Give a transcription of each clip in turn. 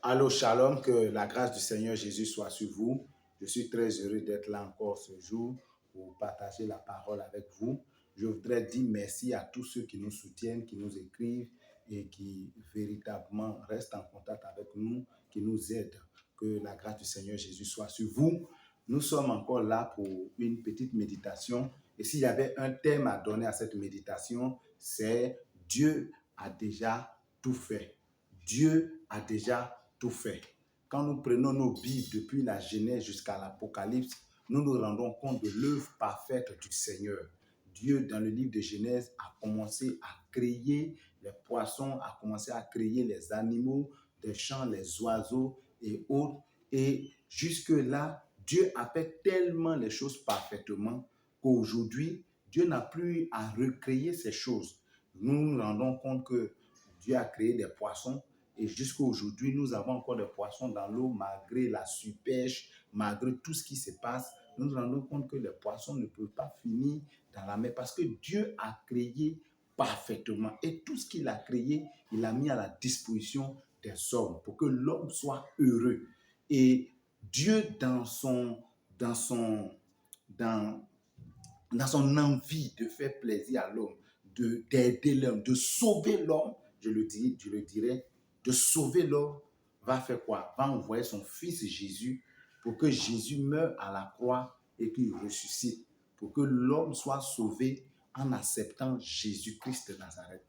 Allô, shalom, que la grâce du Seigneur Jésus soit sur vous. Je suis très heureux d'être là encore ce jour pour partager la parole avec vous. Je voudrais dire merci à tous ceux qui nous soutiennent, qui nous écrivent et qui véritablement restent en contact avec nous, qui nous aident. Que la grâce du Seigneur Jésus soit sur vous. Nous sommes encore là pour une petite méditation. Et s'il y avait un thème à donner à cette méditation, c'est Dieu a déjà tout fait. Dieu a déjà tout fait. Quand nous prenons nos Bibles depuis la Genèse jusqu'à l'Apocalypse, nous nous rendons compte de l'œuvre parfaite du Seigneur. Dieu, dans le livre de Genèse, a commencé à créer les poissons, a commencé à créer les animaux des champs, les oiseaux et autres. Et jusque-là, Dieu a fait tellement les choses parfaitement qu'aujourd'hui, Dieu n'a plus à recréer ces choses. Nous nous rendons compte que Dieu a créé des poissons et jusqu'à aujourd'hui, nous avons encore des poissons dans l'eau malgré la surpêche, malgré tout ce qui se passe. Nous nous rendons compte que les poissons ne peuvent pas finir dans la mer parce que Dieu a créé parfaitement. Et tout ce qu'il a créé, il l'a mis à la disposition des hommes pour que l'homme soit heureux. Et Dieu, dans son envie de faire plaisir à l'homme, d'aider l'homme, de sauver l'homme, je le dirais, de sauver l'homme, va faire quoi? Va envoyer son fils Jésus pour que Jésus meure à la croix et qu'il ressuscite, pour que l'homme soit sauvé en acceptant Jésus-Christ de Nazareth.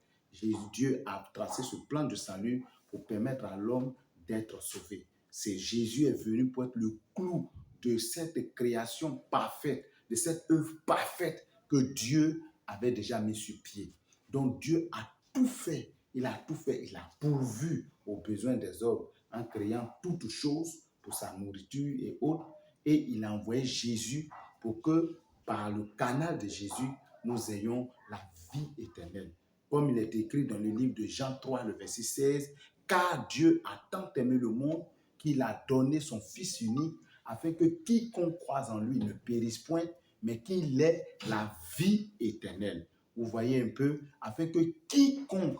Dieu a tracé ce plan de salut pour permettre à l'homme d'être sauvé. Jésus est venu pour être le clou de cette création parfaite, de cette œuvre parfaite que Dieu avait déjà mis sur pied. Donc Dieu a tout fait, il a tout fait, il a pourvu aux besoins des hommes en créant toutes choses pour sa nourriture et autres. Et il a envoyé Jésus pour que par le canal de Jésus, nous ayons la vie éternelle. Comme il est écrit dans le livre de Jean 3, le verset 16, « Car Dieu a tant aimé le monde qu'il a donné son Fils unique afin que quiconque croise en lui ne périsse point, mais qu'il ait la vie éternelle. » Vous voyez un peu, afin que quiconque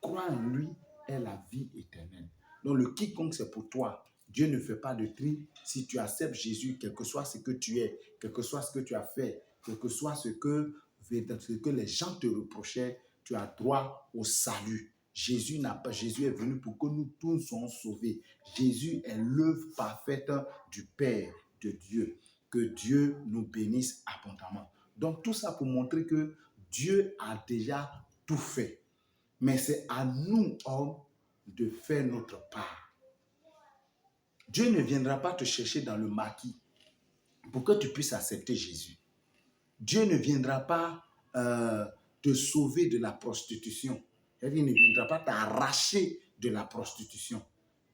croit en lui ait la vie éternelle. Donc le quiconque, c'est pour toi. Dieu ne fait pas de tri. Si tu acceptes Jésus, quel que soit ce que tu es, quel que soit ce que tu as fait, quel que soit ce que les gens te reprochaient, tu as droit au salut. Jésus est venu pour que nous tous soyons sauvés. Jésus est l'œuvre parfaite du Père, de Dieu. Que Dieu nous bénisse abondamment. Donc tout ça pour montrer que Dieu a déjà tout fait. Mais c'est à nous, hommes, de faire notre part. Dieu ne viendra pas te chercher dans le maquis pour que tu puisses accepter Jésus. Dieu ne viendra pas te sauver de la prostitution. Il ne viendra pas t'arracher de la prostitution.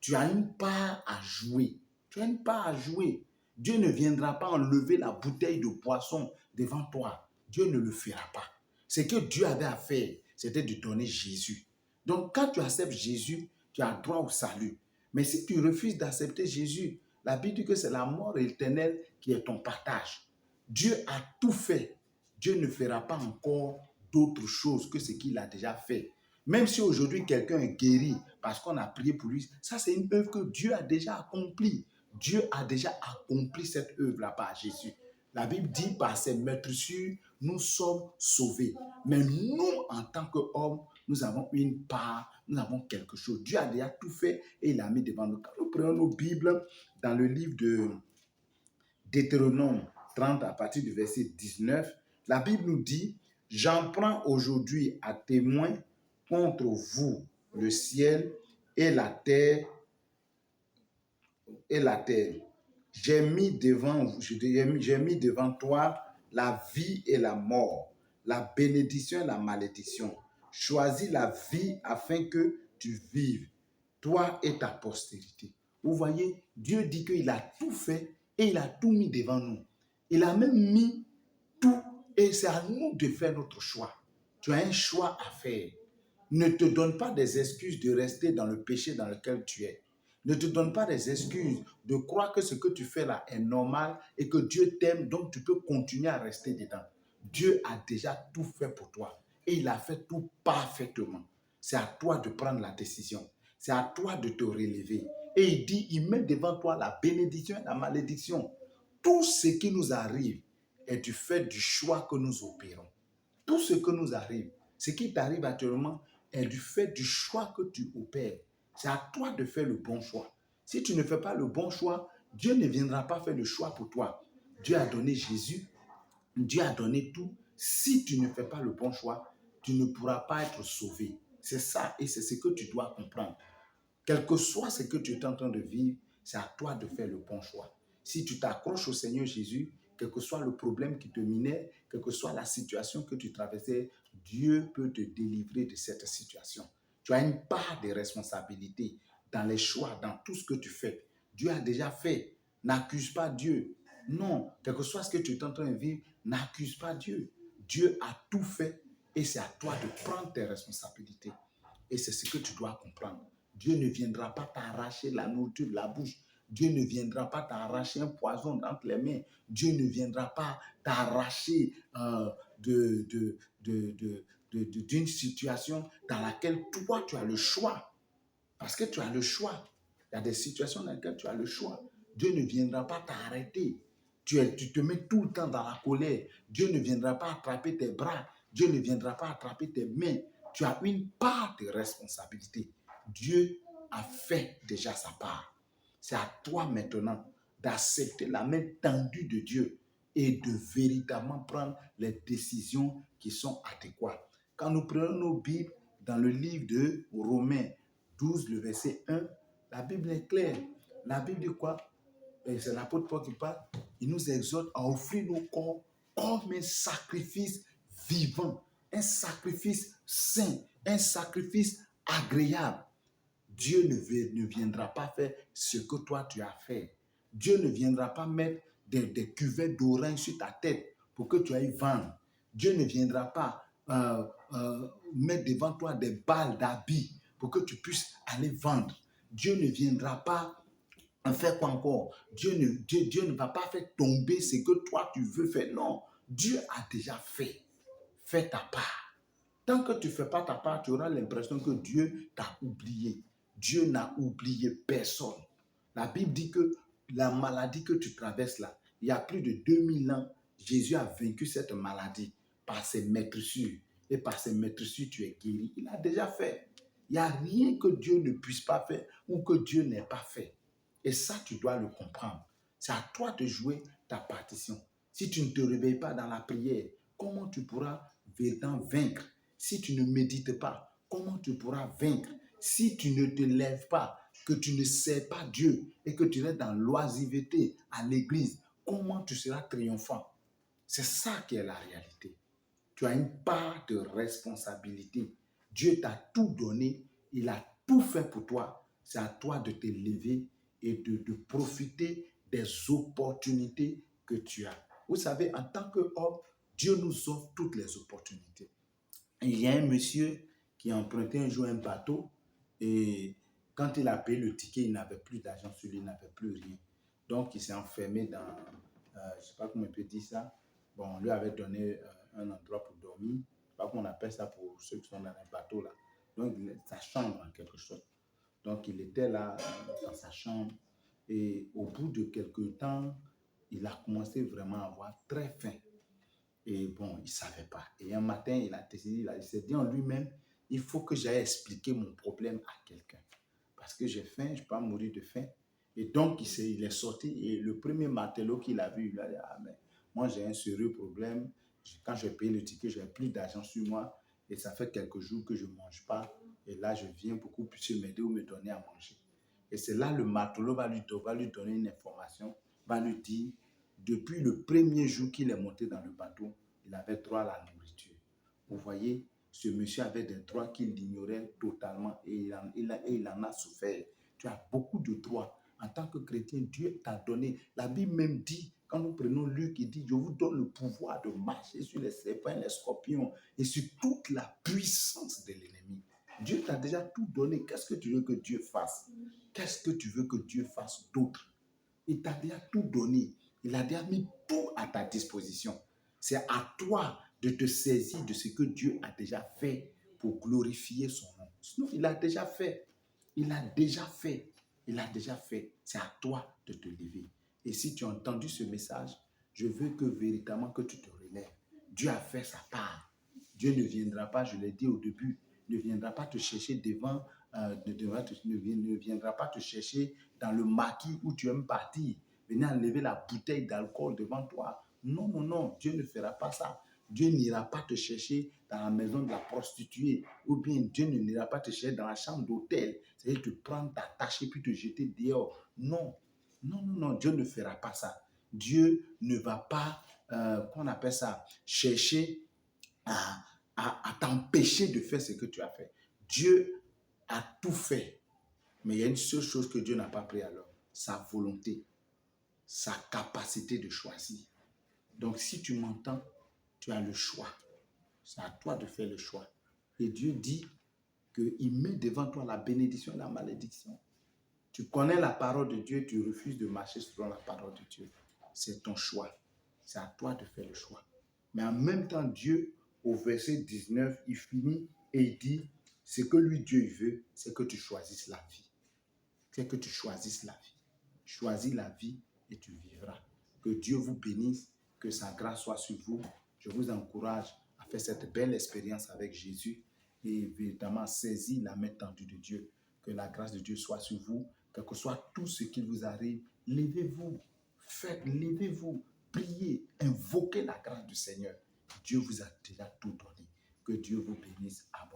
Tu as une part à jouer. Tu as une part à jouer. Dieu ne viendra pas enlever la bouteille de poisson devant toi. Dieu ne le fera pas. Ce que Dieu avait à faire, c'était de donner Jésus. Donc, quand tu acceptes Jésus, tu as droit au salut. Mais si tu refuses d'accepter Jésus, la Bible dit que c'est la mort éternelle qui est ton partage. Dieu a tout fait. Dieu ne fera pas encore d'autres choses que ce qu'il a déjà fait. Même si aujourd'hui quelqu'un est guéri parce qu'on a prié pour lui, ça c'est une œuvre que Dieu a déjà accomplie. Dieu a déjà accompli cette œuvre-là par Jésus. La Bible dit par ses meurtrissures, nous sommes sauvés. Mais nous, en tant qu'hommes, nous avons une part, nous avons quelque chose. Dieu a déjà tout fait et il a mis devant nous. Quand nous prenons nos Bibles dans le livre de Deutéronome 30 à partir du verset 19, la Bible nous dit, « J'en prends aujourd'hui à témoin contre vous le ciel et la terre. J'ai mis devant toi la vie et la mort, la bénédiction et la malédiction. Choisis la vie afin que tu vives, toi et ta postérité. » Vous voyez, Dieu dit qu'il a tout fait et il a tout mis devant nous. Il a même mis tout et c'est à nous de faire notre choix. Tu as un choix à faire. Ne te donne pas des excuses de rester dans le péché dans lequel tu es. Ne te donne pas des excuses de croire que ce que tu fais là est normal et que Dieu t'aime, donc tu peux continuer à rester dedans. Dieu a déjà tout fait pour toi et il a fait tout parfaitement. C'est à toi de prendre la décision. C'est à toi de te relever. Et il dit, il met devant toi la bénédiction et la malédiction. Tout ce qui nous arrive est du fait du choix que nous opérons. Tout ce que nous arrive, ce qui t'arrive actuellement est du fait du choix que tu opères. C'est à toi de faire le bon choix. Si tu ne fais pas le bon choix, Dieu ne viendra pas faire le choix pour toi. Dieu a donné Jésus, Dieu a donné tout. Si tu ne fais pas le bon choix, tu ne pourras pas être sauvé. C'est ça et c'est ce que tu dois comprendre. Quel que soit ce que tu es en train de vivre, c'est à toi de faire le bon choix. Si tu t'accroches au Seigneur Jésus, quel que soit le problème qui te minait, quelle que soit la situation que tu traversais, Dieu peut te délivrer de cette situation. Tu as une part de responsabilité dans les choix, dans tout ce que tu fais. Dieu a déjà fait. N'accuse pas Dieu. Non, quel que soit ce que tu es en train de vivre, n'accuse pas Dieu. Dieu a tout fait et c'est à toi de prendre tes responsabilités. Et c'est ce que tu dois comprendre. Dieu ne viendra pas t'arracher la nourriture de la bouche. Dieu ne viendra pas t'arracher un poison dans les mains. Dieu ne viendra pas t'arracher d'une situation dans laquelle toi, tu as le choix. Parce que tu as le choix. Il y a des situations dans lesquelles tu as le choix. Dieu ne viendra pas t'arrêter. Tu te mets tout le temps dans la colère. Dieu ne viendra pas attraper tes bras. Dieu ne viendra pas attraper tes mains. Tu as une part de responsabilité. Dieu a fait déjà sa part. C'est à toi maintenant d'accepter la main tendue de Dieu et de véritablement prendre les décisions qui sont adéquates. Quand nous prenons nos Bibles dans le livre de Romains 12, le verset 1, la Bible est claire. La Bible dit quoi? Et c'est l'apôtre Paul qui parle. Il nous exhorte à offrir nos corps comme un sacrifice vivant, un sacrifice saint, un sacrifice agréable. Dieu ne viendra pas faire ce que toi tu as fait. Dieu ne viendra pas mettre des cuvets d'orange sur ta tête pour que tu ailles vendre. Dieu ne viendra pas mettre devant toi des balles d'habits pour que tu puisses aller vendre. Dieu ne viendra pas faire quoi encore? Dieu ne va pas faire tomber ce que toi tu veux faire. Non, Dieu a déjà fait. Fais ta part. Tant que tu ne fais pas ta part, tu auras l'impression que Dieu t'a oublié. Dieu n'a oublié personne. La Bible dit que la maladie que tu traverses là, il y a plus de 2000 ans, Jésus a vaincu cette maladie par ses maîtressures. Et par ses maîtressures, tu es guéri. Il a déjà fait. Il n'y a rien que Dieu ne puisse pas faire ou que Dieu n'ait pas fait. Et ça, tu dois le comprendre. C'est à toi de jouer ta partition. Si tu ne te réveilles pas dans la prière, comment tu pourras véritablement vaincre? Si tu ne médites pas, comment tu pourras vaincre? Si tu ne te lèves pas, que tu ne sers pas Dieu et que tu restes dans l'oisiveté à l'église, comment tu seras triomphant? C'est ça qui est la réalité. Tu as une part de responsabilité. Dieu t'a tout donné, il a tout fait pour toi. C'est à toi de te lever et de profiter des opportunités que tu as. Vous savez, en tant qu'homme, Dieu nous offre toutes les opportunités. Il y a un monsieur qui a emprunté un jour un bateau et quand il a payé le ticket, il n'avait plus d'argent sur lui, il n'avait plus rien. Donc, il s'est enfermé dans, je ne sais pas comment on peut dire ça. Bon, on lui avait donné un endroit pour dormir. Je ne sais pas comment on appelle ça pour ceux qui sont dans un bateau là. Donc, sa chambre en quelque sorte. Donc, il était là dans sa chambre et au bout de quelques temps, il a commencé vraiment à avoir très faim. Et bon, il ne savait pas. Et un matin, il a décidé, il s'est dit en lui-même, il faut que j'aille expliquer mon problème à quelqu'un. Parce que j'ai faim, je ne peux pas mourir de faim. Et donc, il est sorti et le premier matelot qu'il a vu, il a dit, ah mais moi j'ai un sérieux problème. Quand j'ai payé le ticket, je n'ai plus d'argent sur moi. Et ça fait quelques jours que je ne mange pas. Et là, je viens pour que vous puissiez m'aider ou me donner à manger. Et c'est là le matelot va lui donner une information, va lui dire, depuis le premier jour qu'il est monté dans le bateau, il avait droit à la nourriture. Vous voyez, ce monsieur avait des droits qu'il ignorait totalement et il en a souffert. Tu as beaucoup de droits. En tant que chrétien, Dieu t'a donné. La Bible même dit, quand nous prenons Luc, il dit, je vous donne le pouvoir de marcher sur les serpents, les scorpions et sur toute la puissance de l'ennemi. Dieu t'a déjà tout donné. Qu'est-ce que tu veux que Dieu fasse? Qu'est-ce que tu veux que Dieu fasse d'autre? Il t'a déjà tout donné. Il a déjà mis tout à ta disposition. C'est à toi de te saisir de ce que Dieu a déjà fait pour glorifier son nom. Sinon, il a déjà fait. Il a déjà fait. Il a déjà fait. C'est à toi de te lever. Et si tu as entendu ce message, je veux que véritablement que tu te relèves. Dieu a fait sa part. Dieu ne viendra pas, je l'ai dit au début, ne viendra pas te chercher ne viendra pas te chercher dans le maquis où tu aimes partir. Venir enlever la bouteille d'alcool devant toi. Non, non, non, Dieu ne fera pas ça. Dieu n'ira pas te chercher dans la maison de la prostituée, ou bien Dieu n'ira pas te chercher dans la chambre d'hôtel, c'est-à-dire te prendre, t'attacher puis te jeter dehors. Non, non, non, non, Dieu ne fera pas ça. Dieu ne va pas, qu'on appelle ça, chercher à t'empêcher de faire ce que tu as fait. Dieu a tout fait, mais il y a une seule chose que Dieu n'a pas pris alors, sa volonté, sa capacité de choisir. Donc si tu m'entends, tu as le choix. C'est à toi de faire le choix. Et Dieu dit qu'il met devant toi la bénédiction et la malédiction. Tu connais la parole de Dieu, tu refuses de marcher selon la parole de Dieu. C'est ton choix. C'est à toi de faire le choix. Mais en même temps, Dieu, au verset 19, il finit et il dit, ce que lui, Dieu veut, c'est que tu choisisses la vie. C'est que tu choisisses la vie. Choisis la vie et tu vivras. Que Dieu vous bénisse, que sa grâce soit sur vous. Je vous encourage à faire cette belle expérience avec Jésus et évidemment saisir la main tendue de Dieu. Que la grâce de Dieu soit sur vous, quel que soit tout ce qui vous arrive. Levez-vous, levez-vous, priez, invoquez la grâce du Seigneur. Dieu vous a déjà tout donné. Que Dieu vous bénisse. Amen.